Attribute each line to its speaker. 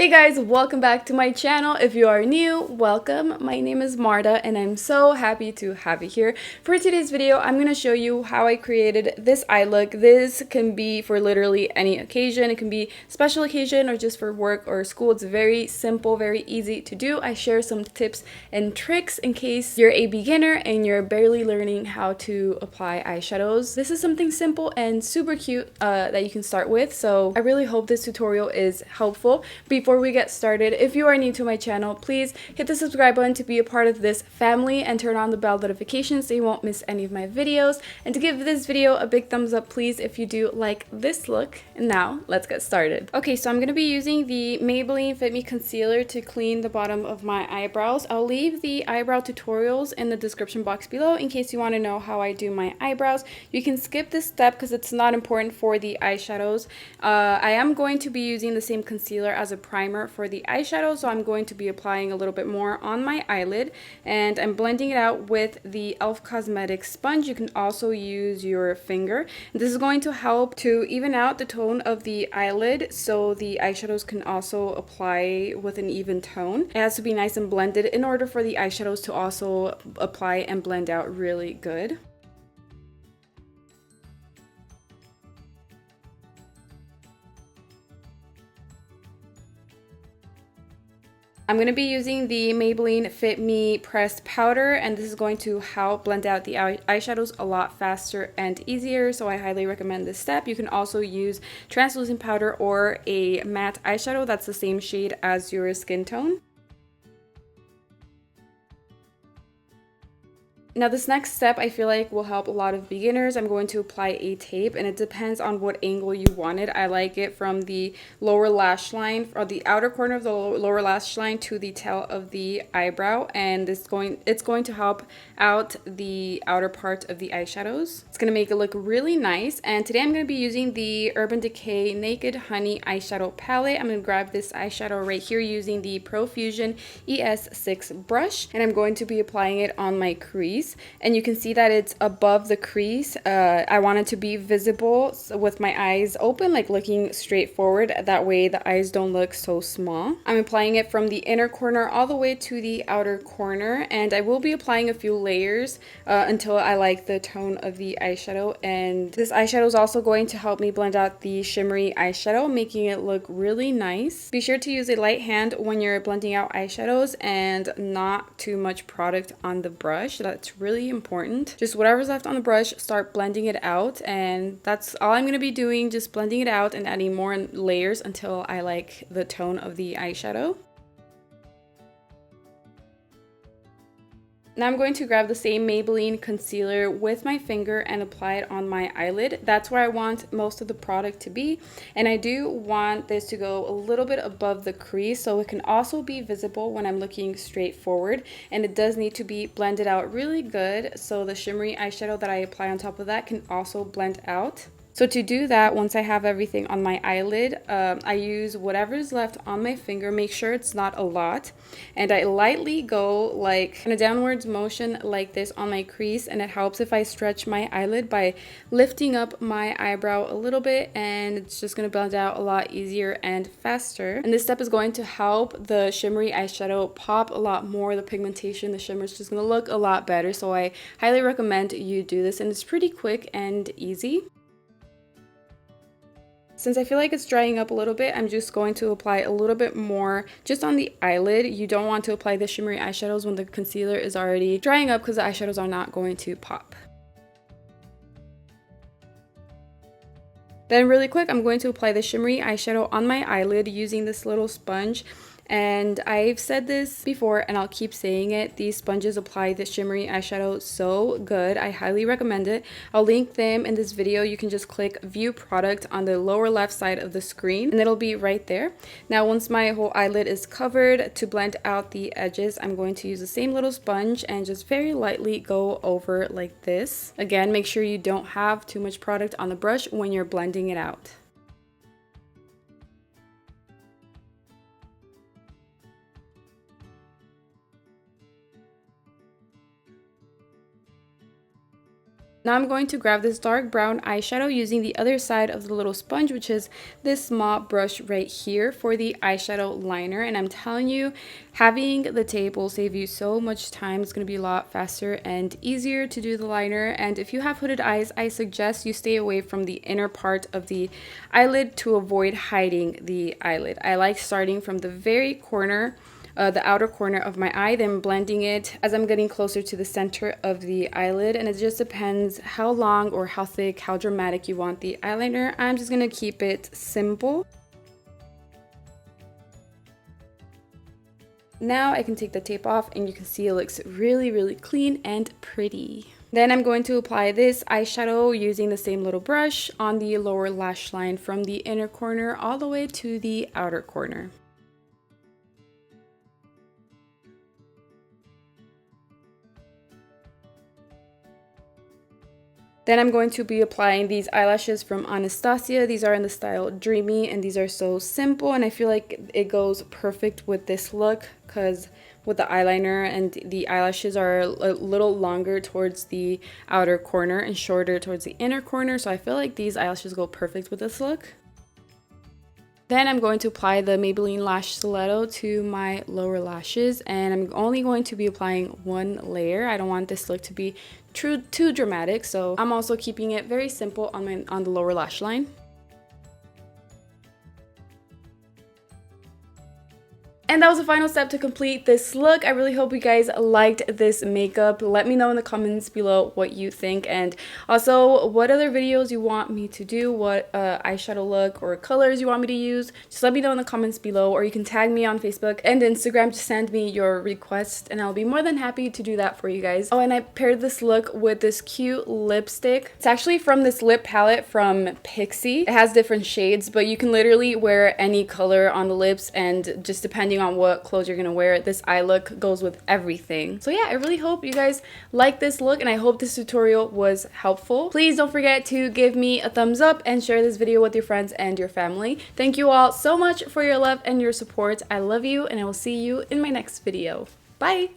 Speaker 1: Hey guys, welcome back to my channel. If you are new, welcome. My name is Marta and I'm so happy to have you here. For today's video, I'm going to show you how I created this eye look. This can be for literally any occasion. It can be special occasion or just for work or school. It's very simple, very easy to do. I share some tips and tricks in case you're a beginner and you're barely learning how to apply eyeshadows. This is something simple and super cute that you can start with. So I really hope this tutorial is helpful. Before we get started, if you are new to my channel, please hit the subscribe button to be a part of this family and turn on the bell notifications so you won't miss any of my videos. And to give this video a big thumbs up, please, if you do like this look. And now, let's get started. Okay, so I'm going to be using the Maybelline Fit Me Concealer to clean the bottom of my eyebrows. I'll leave the eyebrow tutorials in the description box below in case you want to know how I do my eyebrows. You can skip this step because it's not important for the eyeshadows. I am going to be using the same concealer as a primer for the eyeshadow, so I'm going to be applying a little bit more on my eyelid, and I'm blending it out with the e.l.f. Cosmetics sponge. You can also use your finger. This is going to help to even out the tone of the eyelid so the eyeshadows can also apply with an even tone. It has to be nice and blended in order for the eyeshadows to also apply and blend out really good. I'm going to be using the Maybelline Fit Me Pressed Powder, and this is going to help blend out the eyeshadows a lot faster and easier, so I highly recommend this step. You can also use translucent powder or a matte eyeshadow that's the same shade as your skin tone. Now this next step I feel like will help a lot of beginners. I'm going to apply a tape, and it depends on what angle you want it. I like it from the lower lash line, or the outer corner of the lower lash line to the tail of the eyebrow, and it's going to help out the outer part of the eyeshadows. It's going to make it look really nice. And today I'm going to be using the Urban Decay Naked Honey eyeshadow palette. I'm going to grab this eyeshadow right here using the Profusion ES6 brush, and I'm going to be applying it on my crease. And you can see that it's above the crease. I want it to be visible with my eyes open, like looking straight forward. That way the eyes don't look so small. I'm applying it from the inner corner all the way to the outer corner, and I will be applying a few layers until I like the tone of the eyeshadow. And this eyeshadow is also going to help me blend out the shimmery eyeshadow, making it look really nice. Be sure to use a light hand when you're blending out eyeshadows and not too much product on the brush. That's really important. Just whatever's left on the brush, start blending it out, and that's all I'm going to be doing, just blending it out and adding more layers until I like the tone of the eyeshadow. Now I'm going to grab the same Maybelline concealer with my finger and apply it on my eyelid. That's where I want most of the product to be, and I do want this to go a little bit above the crease so it can also be visible when I'm looking straight forward, and it does need to be blended out really good so the shimmery eyeshadow that I apply on top of that can also blend out. So to do that, once I have everything on my eyelid, I use whatever's left on my finger, make sure it's not a lot, and I lightly go like in a downwards motion like this on my crease, and it helps if I stretch my eyelid by lifting up my eyebrow a little bit, and it's just going to blend out a lot easier and faster. And this step is going to help the shimmery eyeshadow pop a lot more. The pigmentation, the shimmer is just going to look a lot better, so I highly recommend you do this, and it's pretty quick and easy. Since I feel like it's drying up a little bit, I'm just going to apply a little bit more just on the eyelid. You don't want to apply the shimmery eyeshadows when the concealer is already drying up because the eyeshadows are not going to pop. Then really quick, I'm going to apply the shimmery eyeshadow on my eyelid using this little sponge. And I've said this before and I'll keep saying it, these sponges apply the shimmery eyeshadow so good. I highly recommend it. I'll link them in this video. You can just click view product on the lower left side of the screen and it'll be right there. Now once my whole eyelid is covered, to blend out the edges, I'm going to use the same little sponge and just very lightly go over like this. Again, make sure you don't have too much product on the brush when you're blending it out. Now I'm going to grab this dark brown eyeshadow using the other side of the little sponge, which is this small brush right here for the eyeshadow liner. And I'm telling you, having the tape will save you so much time. It's going to be a lot faster and easier to do the liner. And if you have hooded eyes, I suggest you stay away from the inner part of the eyelid to avoid hiding the eyelid. I like starting from the very corner, the outer corner of my eye, then blending it as I'm getting closer to the center of the eyelid. And it just depends how long or how thick, how dramatic you want the eyeliner. I'm just gonna keep it simple. Now I can take the tape off and you can see it looks really, really clean and pretty. Then I'm going to apply this eyeshadow using the same little brush on the lower lash line from the inner corner all the way to the outer corner. Then I'm going to be applying these eyelashes from Anastasia. These are in the style Dreamy, and these are so simple, and I feel like it goes perfect with this look because with the eyeliner and the eyelashes are a little longer towards the outer corner and shorter towards the inner corner, so I feel like these eyelashes go perfect with this look. Then I'm going to apply the Maybelline Lash Stiletto to my lower lashes, and I'm only going to be applying one layer. I don't want this look to be too dramatic, so I'm also keeping it very simple on the lower lash line. And that was the final step to complete this look. I really hope you guys liked this makeup. Let me know in the comments below what you think, and also what other videos you want me to do, what eyeshadow look or colors you want me to use. Just let me know in the comments below, or you can tag me on Facebook and Instagram to send me your request, and I'll be more than happy to do that for you guys. Oh, and I paired this look with this cute lipstick. It's actually from this lip palette from Pixi. It has different shades, but you can literally wear any color on the lips, and just depending on what clothes you're gonna wear, this eye look goes with everything. So yeah, I really hope you guys like this look, and I hope this tutorial was helpful. Please don't forget to give me a thumbs up and share this video with your friends and your family. Thank you all so much for your love and your support. I love you, and I will see you in my next video. Bye!